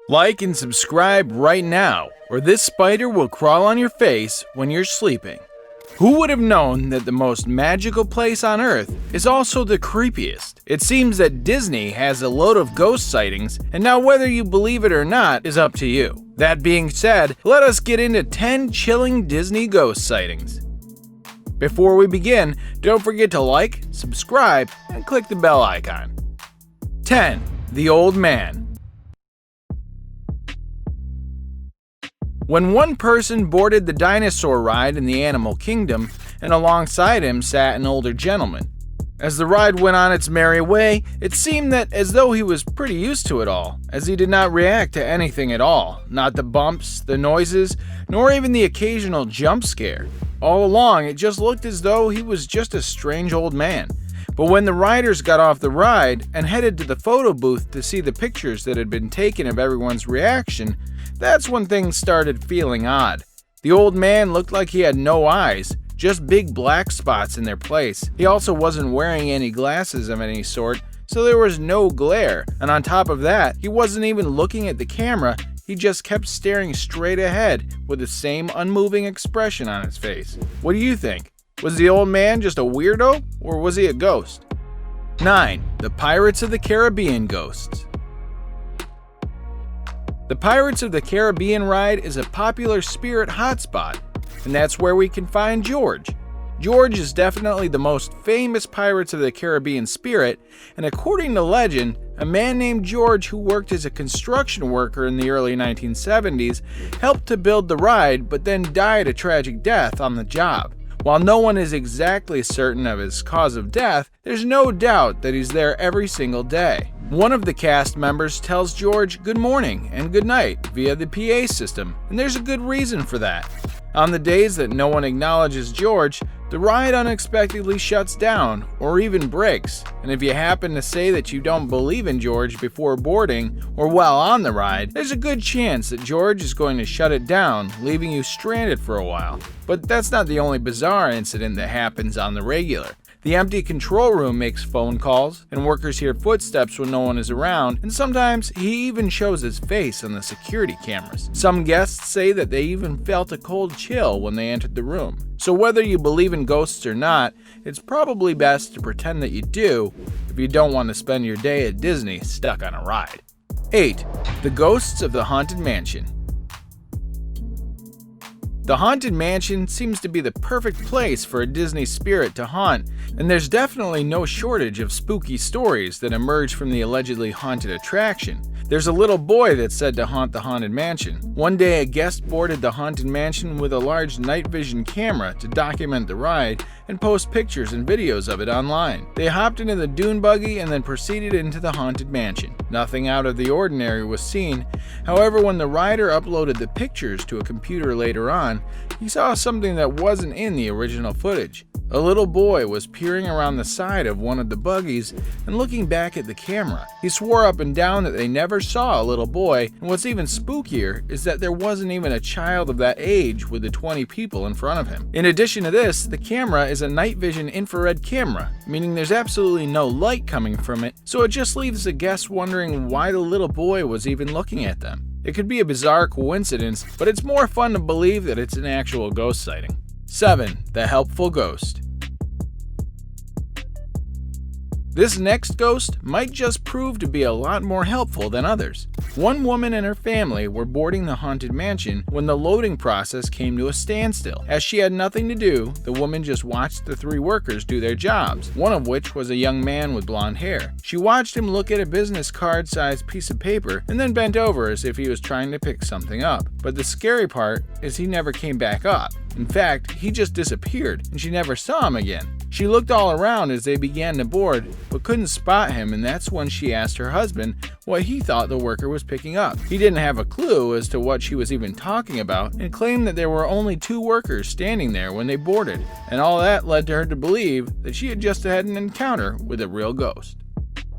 Like and subscribe right now, or this spider will crawl on your face when you're sleeping. Who would have known that the most magical place on Earth is also the creepiest? It seems that Disney has a load of ghost sightings, and now whether you believe it or not is up to you. That being said, let us get into 10 chilling Disney ghost sightings. Before we begin, don't forget to like, subscribe, and click the bell icon. 10. The Old Man. When one person boarded the dinosaur ride in the animal kingdom, and alongside him sat an older gentleman. As the ride went on its merry way, it seemed that as though he was pretty used to it all, as he did not react to anything at all, not the bumps, the noises, nor even the occasional jump scare. All along, it just looked as though he was just a strange old man. But when the riders got off the ride and headed to the photo booth to see the pictures that had been taken of everyone's reaction, that's when things started feeling odd. The old man looked like he had no eyes, just big black spots in their place. He also wasn't wearing any glasses of any sort, so there was no glare, and on top of that, he wasn't even looking at the camera, he just kept staring straight ahead with the same unmoving expression on his face. What do you think? Was the old man just a weirdo, or was he a ghost? 9. The Pirates of the Caribbean Ghosts. The Pirates of the Caribbean ride is a popular spirit hotspot, and that's where we can find George. George is definitely the most famous Pirates of the Caribbean spirit, and according to legend, a man named George who worked as a construction worker in the early 1970s helped to build the ride but then died a tragic death on the job. While no one is exactly certain of his cause of death, there's no doubt that he's there every single day. One of the cast members tells George good morning and good night via the PA system, and there's a good reason for that. On the days that no one acknowledges George, the ride unexpectedly shuts down or even breaks, and if you happen to say that you don't believe in George before boarding or while on the ride, there's a good chance that George is going to shut it down, leaving you stranded for a while. But that's not the only bizarre incident that happens on the regular. The empty control room makes phone calls, and workers hear footsteps when no one is around, and sometimes he even shows his face on the security cameras. Some guests say that they even felt a cold chill when they entered the room. So whether you believe in ghosts or not, it's probably best to pretend that you do if you don't want to spend your day at Disney stuck on a ride. 8. The Ghosts of the Haunted Mansion. The Haunted Mansion seems to be the perfect place for a Disney spirit to haunt, and there's definitely no shortage of spooky stories that emerge from the allegedly haunted attraction. There's a little boy that's said to haunt the Haunted Mansion. One day, a guest boarded the Haunted Mansion with a large night vision camera to document the ride and post pictures and videos of it online. They hopped into the dune buggy and then proceeded into the Haunted Mansion. Nothing out of the ordinary was seen. However, when the rider uploaded the pictures to a computer later on, he saw something that wasn't in the original footage. A little boy was peering around the side of one of the buggies and looking back at the camera. He swore up and down that they never saw a little boy, and what's even spookier is that there wasn't even a child of that age with the 20 people in front of him. In addition to this, the camera is a night vision infrared camera, meaning there's absolutely no light coming from it, so it just leaves the guests wondering why the little boy was even looking at them. It could be a bizarre coincidence, but it's more fun to believe that it's an actual ghost sighting. 7. The Helpful Ghost. This next ghost might just prove to be a lot more helpful than others. One woman and her family were boarding the Haunted Mansion when the loading process came to a standstill. As she had nothing to do, the woman just watched the 3 workers do their jobs, one of which was a young man with blonde hair. She watched him look at a business card-sized piece of paper and then bent over as if he was trying to pick something up. But the scary part is he never came back up. In fact, he just disappeared and she never saw him again. She looked all around as they began to board, but couldn't spot him, and that's when she asked her husband what he thought the worker was picking up. He didn't have a clue as to what she was even talking about, and claimed that there were only 2 workers standing there when they boarded, and all that led to her to believe that she had just had an encounter with a real ghost.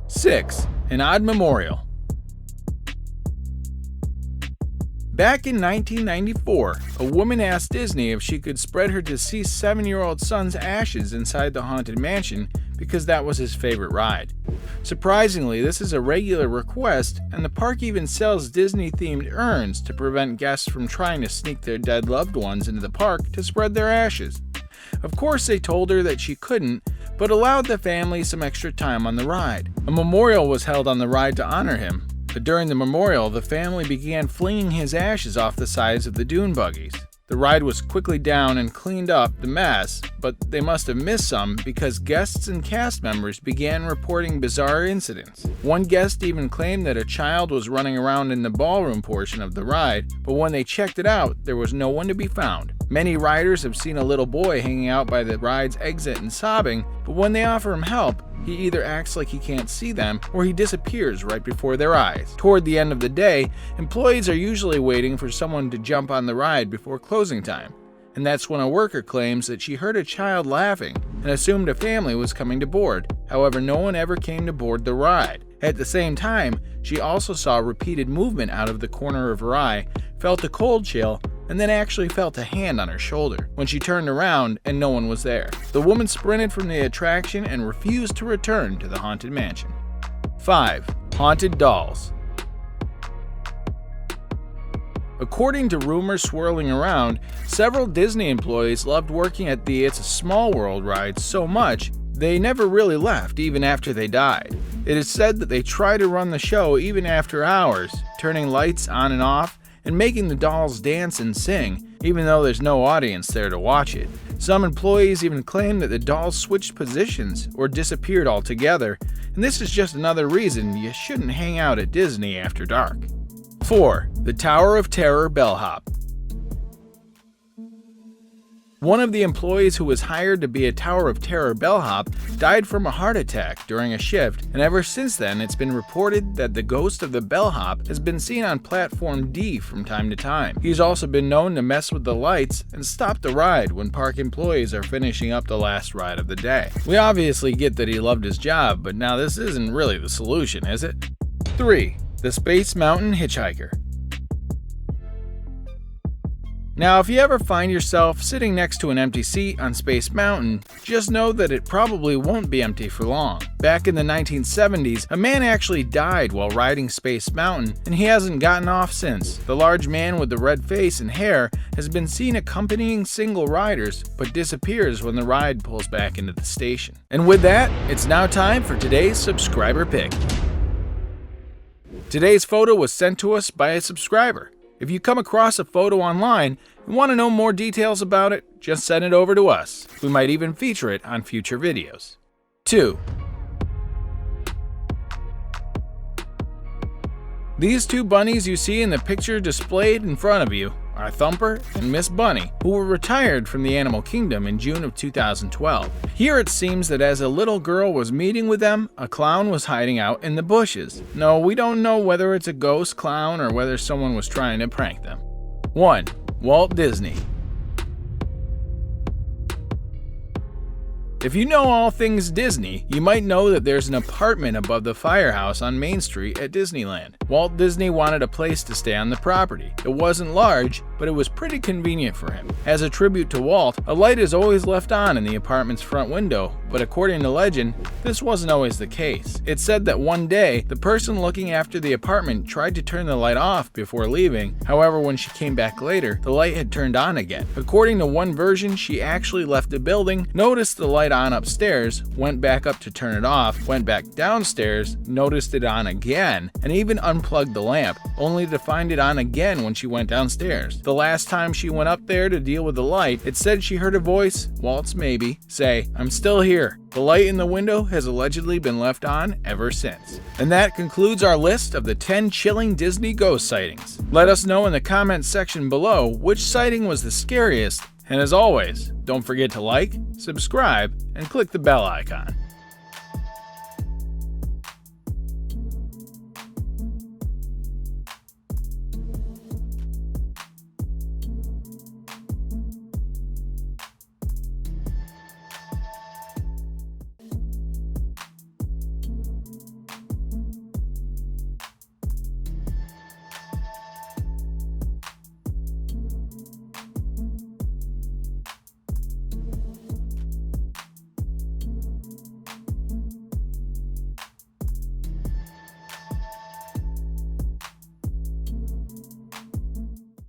6. An Odd Memorial. Back in 1994, a woman asked Disney if she could spread her deceased 7-year-old son's ashes inside the Haunted Mansion because that was his favorite ride. Surprisingly, this is a regular request, and the park even sells Disney-themed urns to prevent guests from trying to sneak their dead loved ones into the park to spread their ashes. Of course, they told her that she couldn't, but allowed the family some extra time on the ride. A memorial was held on the ride to honor him, but during the memorial, the family began flinging his ashes off the sides of the dune buggies. The ride was quickly down and cleaned up the mess, but they must have missed some because guests and cast members began reporting bizarre incidents. One guest even claimed that a child was running around in the ballroom portion of the ride, but when they checked it out, there was no one to be found. Many riders have seen a little boy hanging out by the ride's exit and sobbing, but when they offer him help, he either acts like he can't see them or he disappears right before their eyes. Toward the end of the day, employees are usually waiting for someone to jump on the ride before closing time, and that's when a worker claims that she heard a child laughing and assumed a family was coming to board. However, no one ever came to board the ride. At the same time, she also saw repeated movement out of the corner of her eye, felt a cold chill, and then actually felt a hand on her shoulder when she turned around and no one was there. The woman sprinted from the attraction and refused to return to the haunted mansion. 5. Haunted dolls. According to rumors swirling around, several Disney employees loved working at the It's a Small World ride so much they never really left even after they died. It is said that they try to run the show even after hours, turning lights on and off, and making the dolls dance and sing, even though there's no audience there to watch it. Some employees even claim that the dolls switched positions or disappeared altogether, and this is just another reason you shouldn't hang out at Disney after dark. 4. The Tower of Terror bellhop. One of the employees who was hired to be a Tower of Terror bellhop died from a heart attack during a shift, and ever since then it's been reported that the ghost of the bellhop has been seen on Platform D from time to time. He's also been known to mess with the lights and stop the ride when park employees are finishing up the last ride of the day. We obviously get that he loved his job, but now this isn't really the solution, is it? 3. The Space Mountain Hitchhiker. Now, if you ever find yourself sitting next to an empty seat on Space Mountain, just know that it probably won't be empty for long. Back in the 1970s, a man actually died while riding Space Mountain, and he hasn't gotten off since. The large man with the red face and hair has been seen accompanying single riders, but disappears when the ride pulls back into the station. And with that, it's now time for today's subscriber pick. Today's photo was sent to us by a subscriber. If you come across a photo online and want to know more details about it, just send it over to us. We might even feature it on future videos. 2. These two bunnies you see in the picture displayed in front of you are Thumper and Miss Bunny, who were retired from the animal kingdom in June of 2012. Here it seems that as a little girl was meeting with them, a clown was hiding out in the bushes. No, we don't know whether it's a ghost clown or whether someone was trying to prank them. 1. Walt Disney. If you know all things Disney, you might know that there's an apartment above the firehouse on Main Street at Disneyland. Walt Disney wanted a place to stay on the property. It wasn't large, but it was pretty convenient for him. As a tribute to Walt, a light is always left on in the apartment's front window, but according to legend, this wasn't always the case. It's said that one day, the person looking after the apartment tried to turn the light off before leaving. However, when she came back later, the light had turned on again. According to one version, she actually left the building, noticed the light on upstairs, went back up to turn it off, went back downstairs, noticed it on again, and even unplugged the lamp, only to find it on again when she went downstairs. The last time she went up there to deal with the light, it said she heard a voice, Walt's maybe, say, "I'm still here." The light in the window has allegedly been left on ever since. And that concludes our list of the 10 chilling Disney ghost sightings. Let us know in the comments section below which sighting was the scariest. And as always, don't forget to like, subscribe, and click the bell icon.